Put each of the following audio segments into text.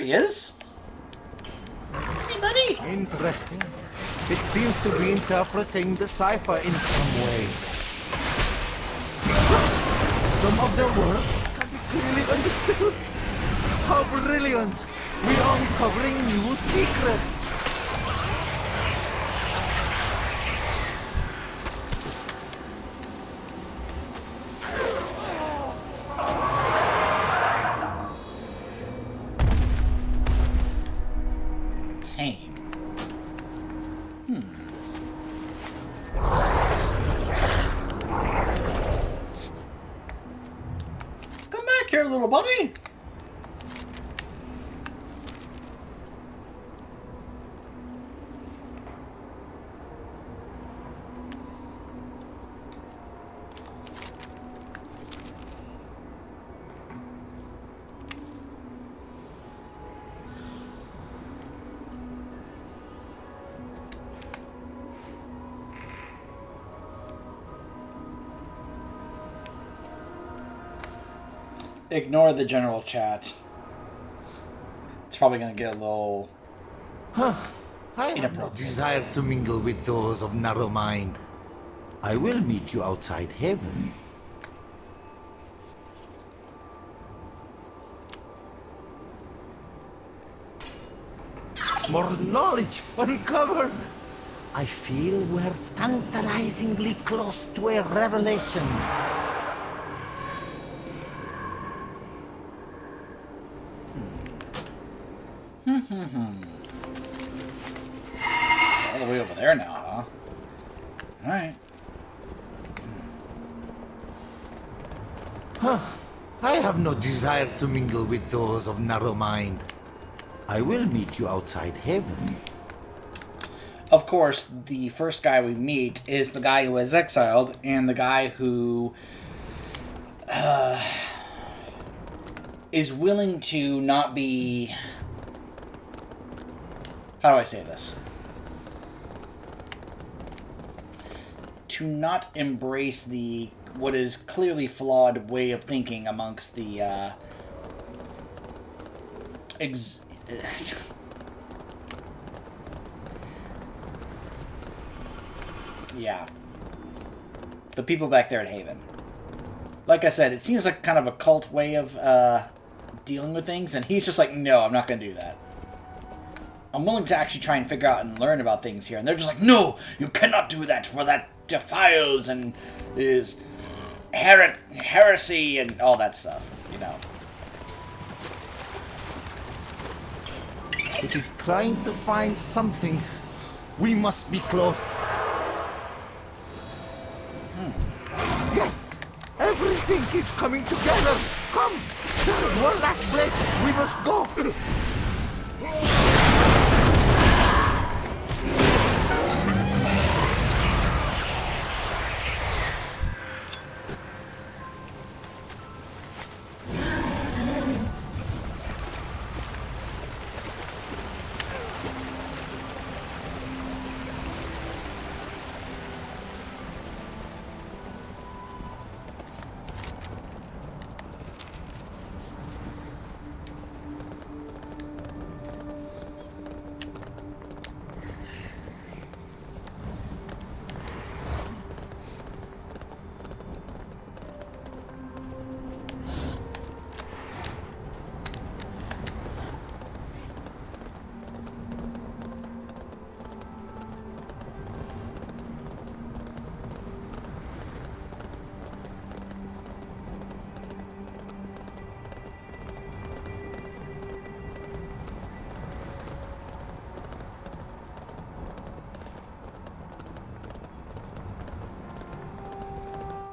he is. Hey, buddy. Interesting. It seems to be interpreting the cipher in some way. Some of the words can be clearly understood. How brilliant! We are uncovering new secrets. Here, little buddy. Ignore the general chat. It's probably going to get a little I have no desire to mingle with those of narrow mind. I will meet you outside heaven. More knowledge uncovered. I feel we're tantalizingly close to a revelation. All the way over there now, huh? Alright. I have no desire to mingle with those of narrow mind. I will meet you outside heaven. Of course, the first guy we meet is the guy who was exiled, and the guy who is willing to not be... How do I say this? To not embrace the what is clearly flawed way of thinking amongst the yeah, the people back there at Haven. Like I said, it seems like kind of a cult way of dealing with things, and he's just like, no, I'm not going to do that. I'm willing to actually try and figure out and learn about things here. And they're just like, no, you cannot do that, for that defiles and is heresy and all that stuff, you know. It is trying to find something. We must be close. Yes! Everything is coming together! Come! There is one last place we must go!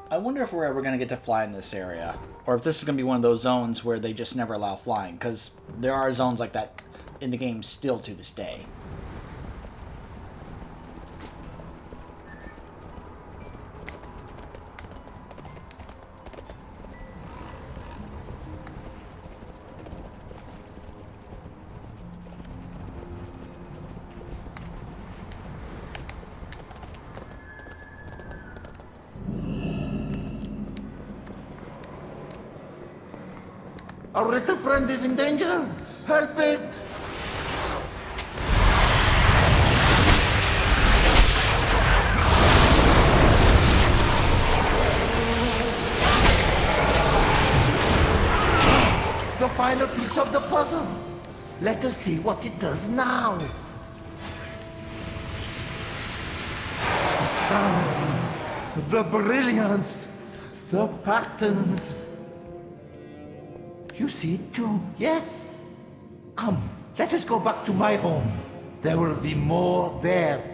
I wonder if we're ever going to get to fly in this area. Or if this is going to be one of those zones where they just never allow flying. Because there are zones like that in the game still to this day. Our little friend is in danger. Help it! The final piece of the puzzle. Let us see what it does now. Astounding. The brilliance. The patterns. You see it too, yes? Come, let us go back to my home. There will be more there.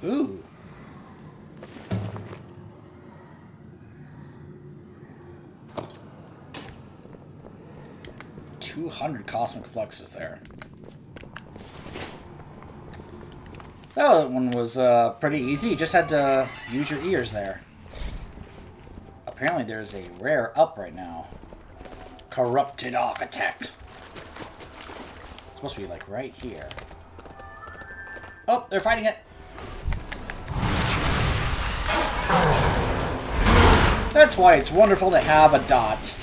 Ooh. 200 cosmic fluxes there. That one was pretty easy. You just had to use your ears there. Apparently there's a rare up right now. Corrupted Architect. It's supposed to be like right here. Oh, they're fighting it. That's why it's wonderful to have a dot.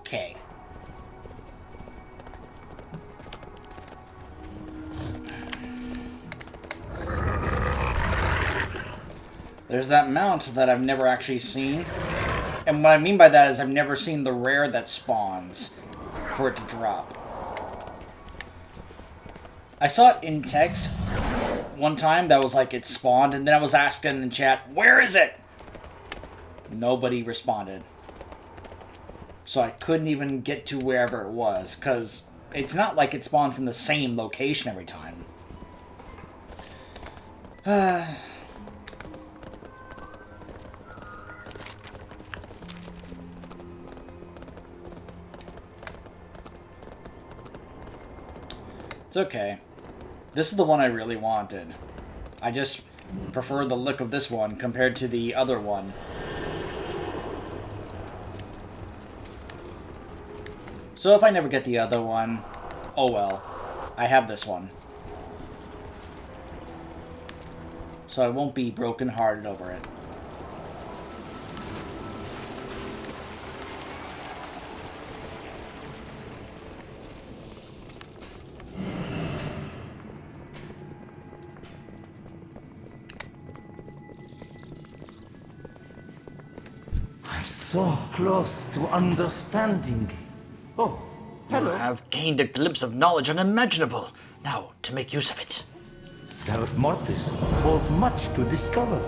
Okay. There's that mount that I've never actually seen. And what I mean by that is I've never seen the rare that spawns for it to drop. I saw it in text one time that was like it spawned, and then I was asking in chat, where is it? Nobody responded. So I couldn't even get to wherever it was, because it's not like it spawns in the same location every time. It's okay. This is the one I really wanted. I just prefer the look of this one compared to the other one. So if I never get the other one, oh well. I have this one. So I won't be brokenhearted over it. so close to understanding. Oh, You have gained a glimpse of knowledge unimaginable. Now, to make use of it. Zereth Mortis holds much to discover.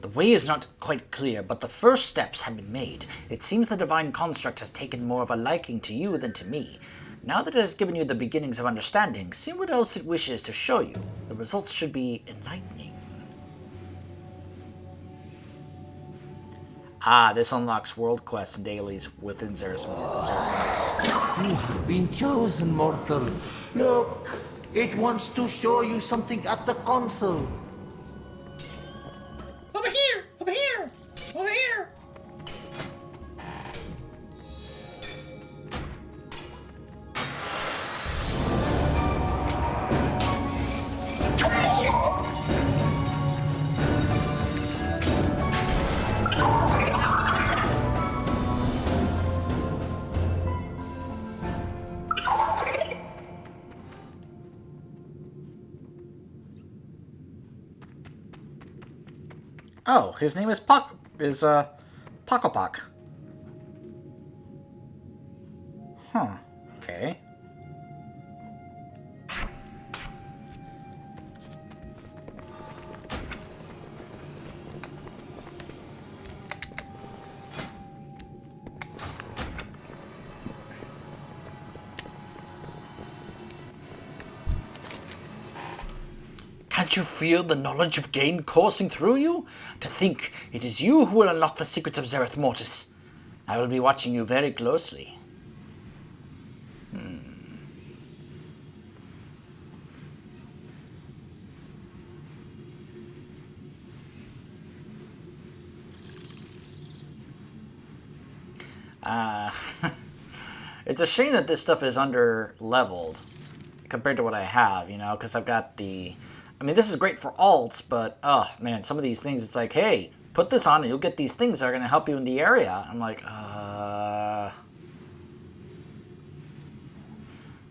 The way is not quite clear, but the first steps have been made. It seems the divine construct has taken more of a liking to you than to me. Now that it has given you the beginnings of understanding, see what else it wishes to show you. The results should be enlightening. Ah, this unlocks world quests and dailies within Zereth Mortis. You have been chosen, mortal. Look, it wants to show you something at the console. Over here! Over here! Over here! Oh, his name is Pocopoc. Huh. Okay. Can't you feel the knowledge you've gained coursing through you? To think it is you who will unlock the secrets of Zereth Mortis. I will be watching you very closely. It's a shame that this stuff is under-leveled compared to what I have, you know, because I've got the... I mean, this is great for alts, but, oh, man, some of these things, it's like, hey, put this on and you'll get these things that are going to help you in the area. I'm like,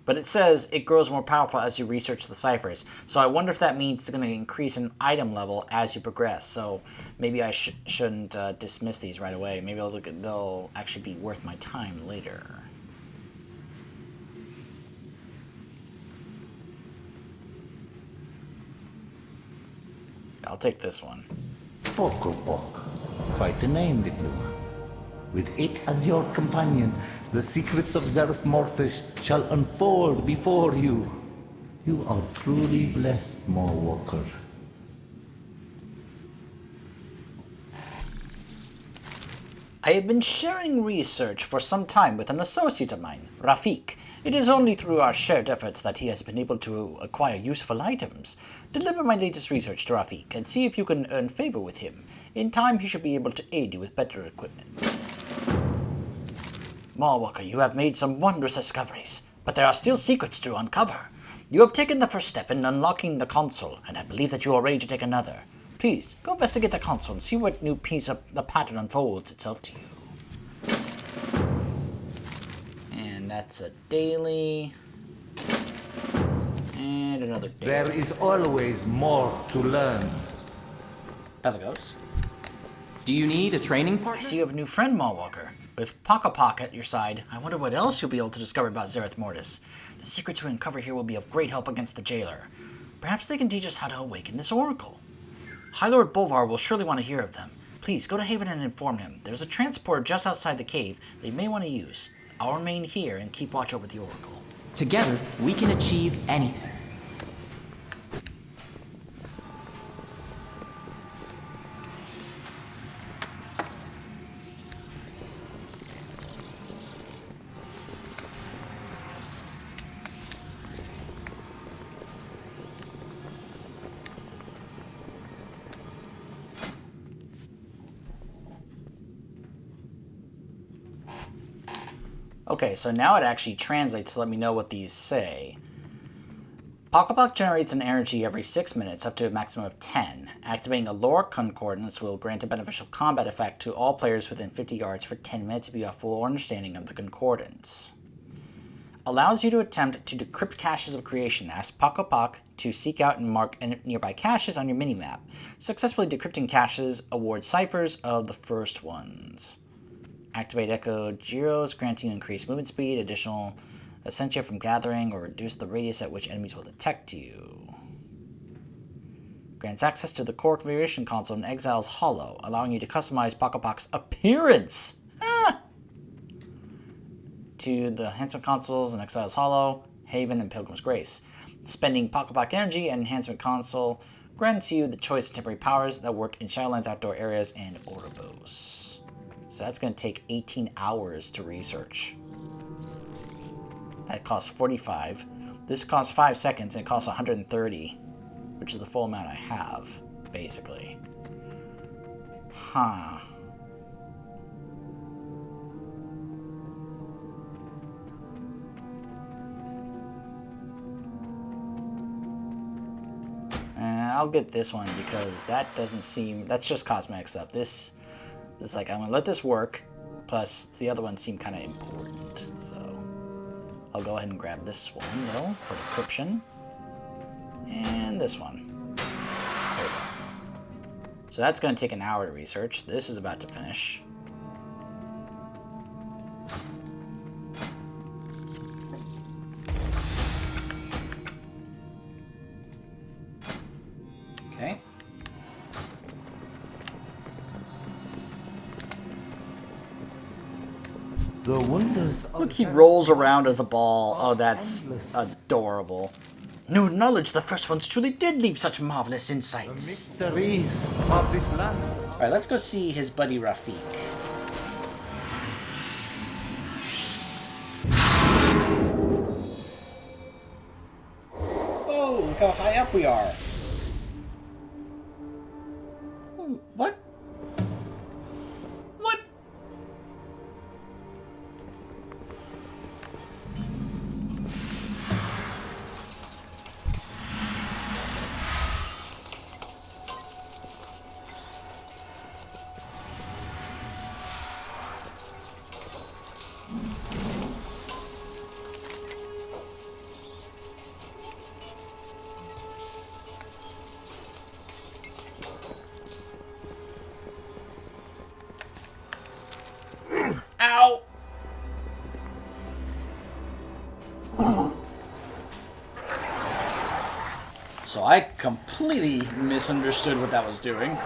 But it says it grows more powerful as you research the ciphers. So I wonder if that means it's going to increase in item level as you progress. So maybe I shouldn't dismiss these right away. Maybe they'll actually be worth my time later. I'll take this one. Pocopoc. Quite a name, little. With it as your companion, the secrets of Zereth Mortis shall unfold before you. You are truly blessed, Mawwalker. I have been sharing research for some time with an associate of mine, Rafik. It is only through our shared efforts that he has been able to acquire useful items. Deliver my latest research to Rafik and see if you can earn favor with him. In time, he should be able to aid you with better equipment. Mawwalker, you have made some wondrous discoveries, but there are still secrets to uncover. You have taken the first step in unlocking the console, and I believe that you are ready to take another. Please, go investigate the console and see what new piece of the pattern unfolds itself to you. And that's a daily. And another daily. There is always more to learn. Pelagos. Do you need a training I partner? see you have a new friend, Mawwalker. With Pocopoc at your side, I wonder what else you'll be able to discover about Zereth Mortis. The secrets we uncover here will be of great help against the jailer. Perhaps they can teach us how to awaken this oracle. High Lord Bolvar will surely want to hear of them. Please, go to Haven and inform him. There's a transporter just outside the cave they may want to use. I'll remain here and keep watch over the oracle. Together, we can achieve anything. Okay, so now it actually translates to let me know what these say. Pocopoc generates an energy every 6 minutes, up to a maximum of 10. Activating a lore concordance will grant a beneficial combat effect to all players within 50 yards for 10 minutes if you have full understanding of the concordance. allows you to attempt to decrypt caches of creation. Ask PapaNeeks to seek out and mark nearby caches on your minimap. Successfully decrypting caches awards ciphers of the first ones. Activate Echo Gyros, granting increased movement speed, additional essentia from gathering, or reduce the radius at which enemies will detect you. Grants access to the core configuration console and Exile's Hollow, allowing you to customize PapaNeeks' appearance. To the enhancement consoles and Exile's Hollow, Haven, and Pilgrim's Grace. Spending PapaNeeks energy and enhancement console grants you the choice of temporary powers that work in Shadowlands outdoor areas and Ouroboros. So that's going to take 18 hours to research. That costs 45. This costs 5 seconds and it costs 130, which is the full amount I have, basically. Huh. I'll get this one because that doesn't seem... That's just cosmetic stuff. This is like, I'm going to let this work. Plus, the other ones seem kind of important. So, I'll go ahead and grab this one, though, for decryption. And this one. There we go. So that's going to take an hour to research. This is about to finish. Okay. The wonders of Look, he rolls around as a ball. Oh, that's adorable. New knowledge, the first ones truly did leave such marvelous insights. mysteries of this land. Alright, let's go see his buddy Rafik. Oh, look how high up we are. What? What? Ow! So I completely misunderstood what that was doing.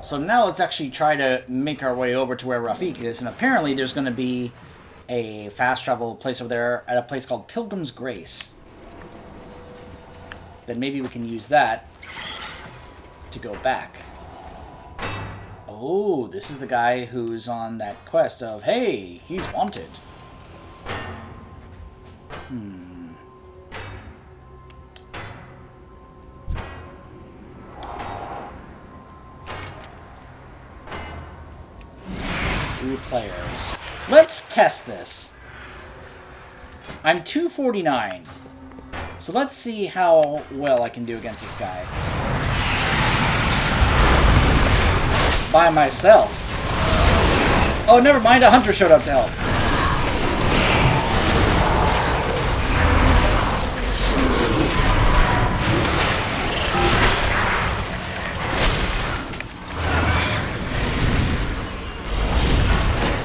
So now let's actually try to make our way over to where Rafik is, and apparently there's going to be a fast travel place over there at a place called Pilgrim's Grace. Then maybe we can use that to go back. Oh, this is the guy who's on that quest of, hey, he's wanted. Two players. Let's test this. I'm 249. So let's see how well I can do against this guy. By myself. Oh, never mind. A hunter showed up to help.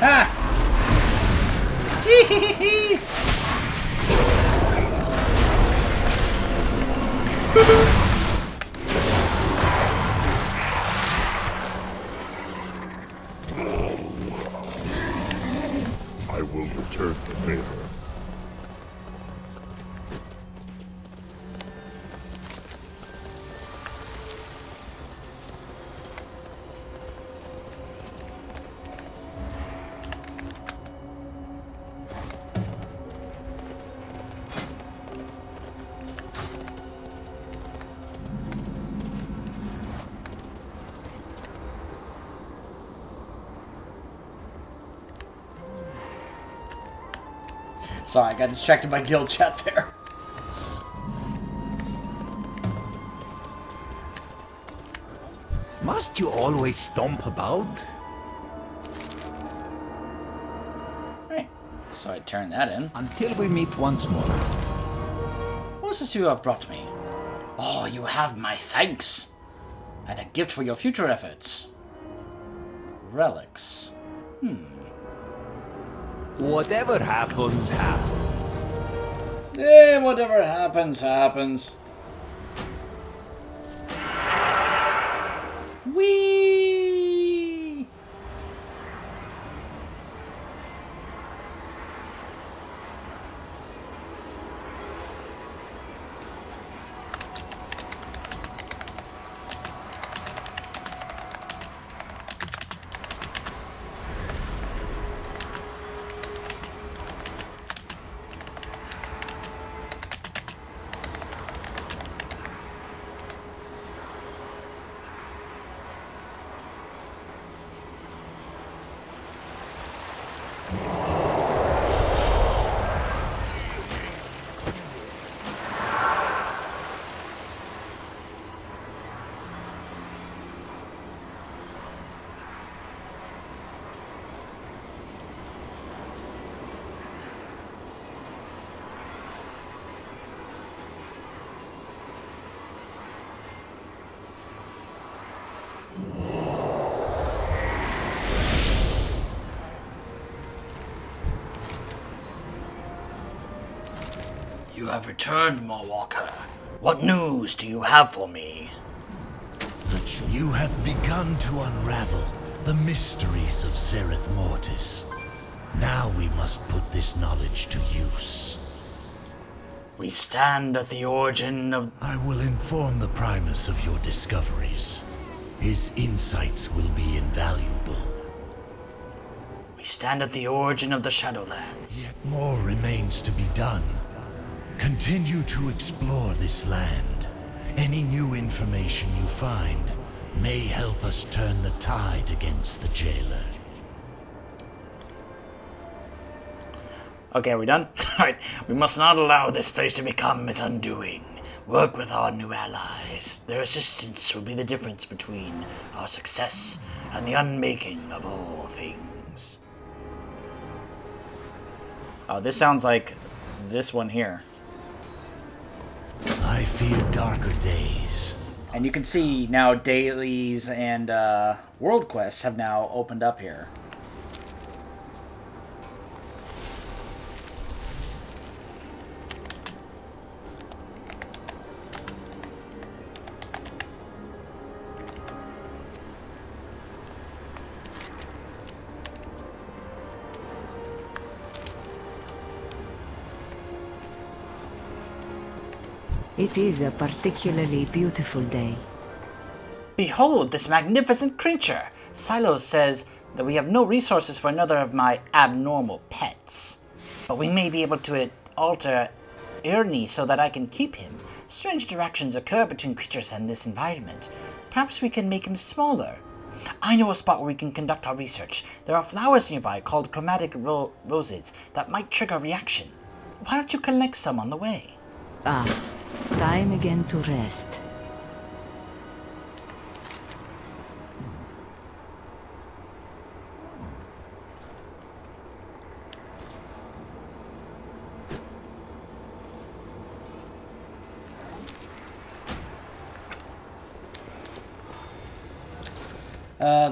Ah! Hee I will return the favor. Sorry, I got distracted by guild chat there. Must you always stomp about? Right. So I turn that in. Until we meet once more. What is this you have brought me? Oh, you have my thanks. And a gift for your future efforts. Relics. Whatever happens, happens. Whatever happens, happens. Whee! You have returned, Moorwalker. What news do you have for me? You have begun to unravel the mysteries of Zereth Mortis. Now we must put this knowledge to use. We stand at the origin of... I will inform the Primus of your discoveries. His insights will be invaluable. We stand at the origin of the Shadowlands. Yet more remains to be done. Continue to explore this land. Any new information you find may help us turn the tide against the jailer. Okay, are we done? Alright, we must not allow this place to become its undoing. Work with our new allies. Their assistance will be the difference between our success and the unmaking of all things. Oh, this sounds like this one here. I fear darker days. And you can see now dailies and world quests have now opened up here. It is a particularly beautiful day. Behold this magnificent creature! Silo says that we have no resources for another of my abnormal pets. But we may be able to alter Ernie so that I can keep him. Strange interactions occur between creatures in this environment. Perhaps we can make him smaller. I know a spot where we can conduct our research. There are flowers nearby called chromatic rosids that might trigger a reaction. Why don't you collect some on the way? Ah, time again to rest.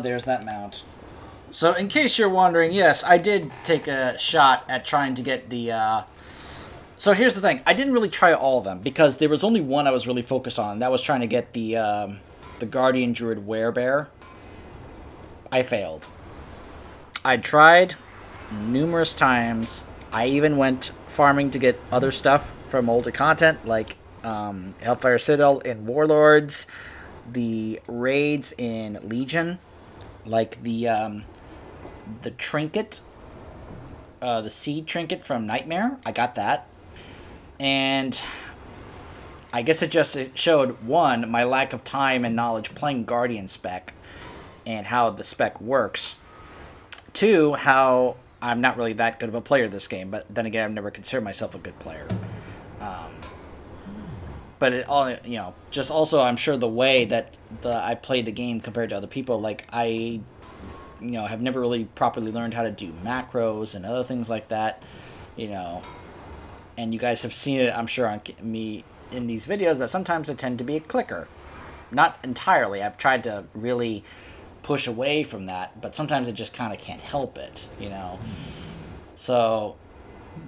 There's that mount. So, in case you're wondering, yes, I did take a shot at trying to get the, So here's the thing. I didn't really try all of them, because there was only one I was really focused on, and that was trying to get the Guardian Druid Werebear. I failed. I tried numerous times. I even went farming to get other stuff from older content, like Hellfire Citadel in Warlords, the raids in Legion, like the trinket, the seed trinket from Nightmare. I got that. And I guess it showed, one, my lack of time and knowledge playing Guardian spec and how the spec works. Two, how I'm not really that good of a player this game, but then again, I've never considered myself a good player. But it all, just also, I'm sure the way that I played the game compared to other people, like, have never really properly learned how to do macros and other things like that, and you guys have seen it, I'm sure, on me in these videos, that sometimes I tend to be a clicker. Not entirely. I've tried to really push away from that, but sometimes I just kind of can't help it, So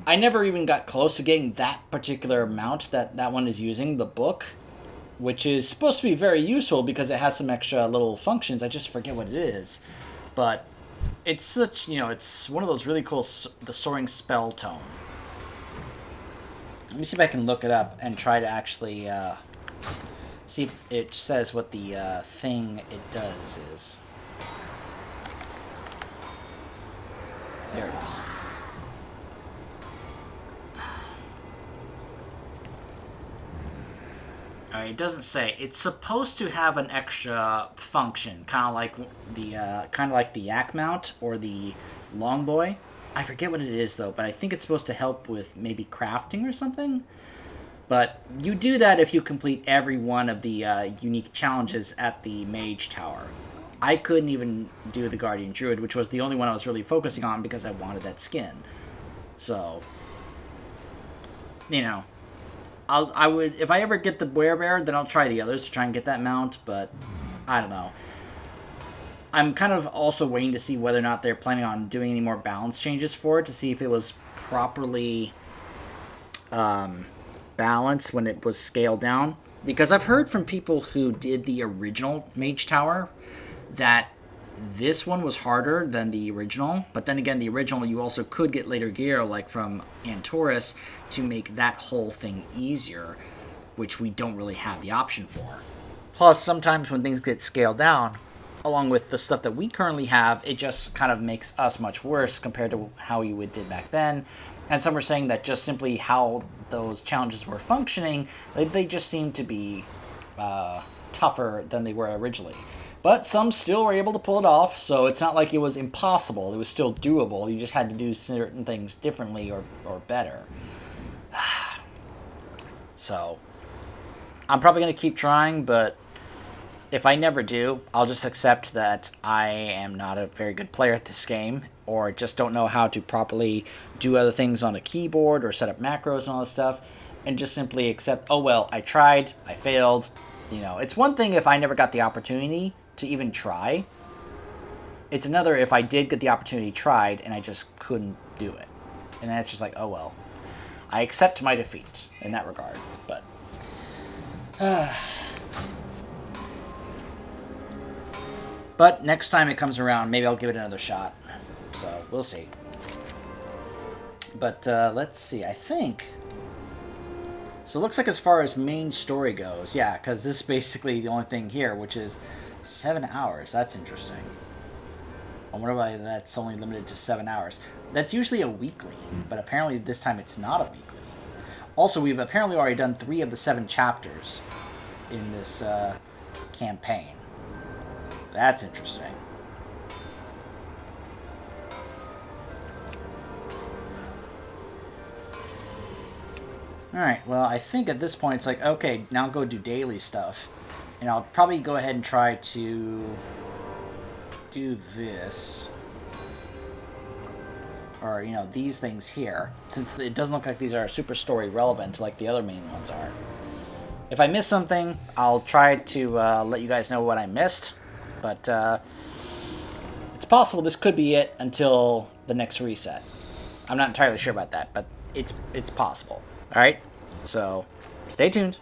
I never even got close to getting that particular mount that one is using, the book, which is supposed to be very useful because it has some extra little functions. I just forget what it is. But it's such, it's one of those really cool, the Soaring Spell Tome. Let me see if I can look it up and try to actually see if it says what the thing it does is. There it is. Alright, it doesn't say. It's supposed to have an extra function, kind of like the Yak mount or the Longboy. I forget what it is though, but I think it's supposed to help with maybe crafting or something. But you do that if you complete every one of the unique challenges at the Mage Tower. I couldn't even do the Guardian Druid, which was the only one I was really focusing on because I wanted that skin. So, I would, if I ever get the Werebear, then I'll try the others to try and get that mount, but I don't know. I'm kind of also waiting to see whether or not they're planning on doing any more balance changes for it, to see if it was properly balanced when it was scaled down. Because I've heard from people who did the original Mage Tower that this one was harder than the original, but then again, the original you also could get later gear, like from Antorus, to make that whole thing easier, which we don't really have the option for. Plus, sometimes when things get scaled down, along with the stuff that we currently have, it just kind of makes us much worse compared to how you did back then. And some were saying that just simply how those challenges were functioning, they just seemed to be tougher than they were originally. But some still were able to pull it off, so it's not like it was impossible. It was still doable. You just had to do certain things differently or better. So, I'm probably going to keep trying, but if I never do, I'll just accept that I am not a very good player at this game, or just don't know how to properly do other things on a keyboard or set up macros and all this stuff, and just simply accept, oh well, I tried, I failed. It's one thing if I never got the opportunity to even try. It's another if I did get the opportunity, tried, and I just couldn't do it. And then it's just like, oh well. I accept my defeat in that regard, but... But next time it comes around, maybe I'll give it another shot. So, we'll see. But, let's see, I think... So it looks like as far as main story goes, yeah, because this is basically the only thing here, which is 7 hours. That's interesting. I wonder why that's only limited to 7 hours. That's usually a weekly, but apparently this time it's not a weekly. Also, we've apparently already done 3 of the 7 chapters in this campaign. That's interesting. Alright, well, I think at this point it's like, okay, now go do daily stuff. And I'll probably go ahead and try to do this. Or, these things here. Since it doesn't look like these are super story relevant like the other main ones are. If I miss something, I'll try to let you guys know what I missed. But it's possible this could be it until the next reset. I'm not entirely sure about that, but it's possible. Alright, so stay tuned.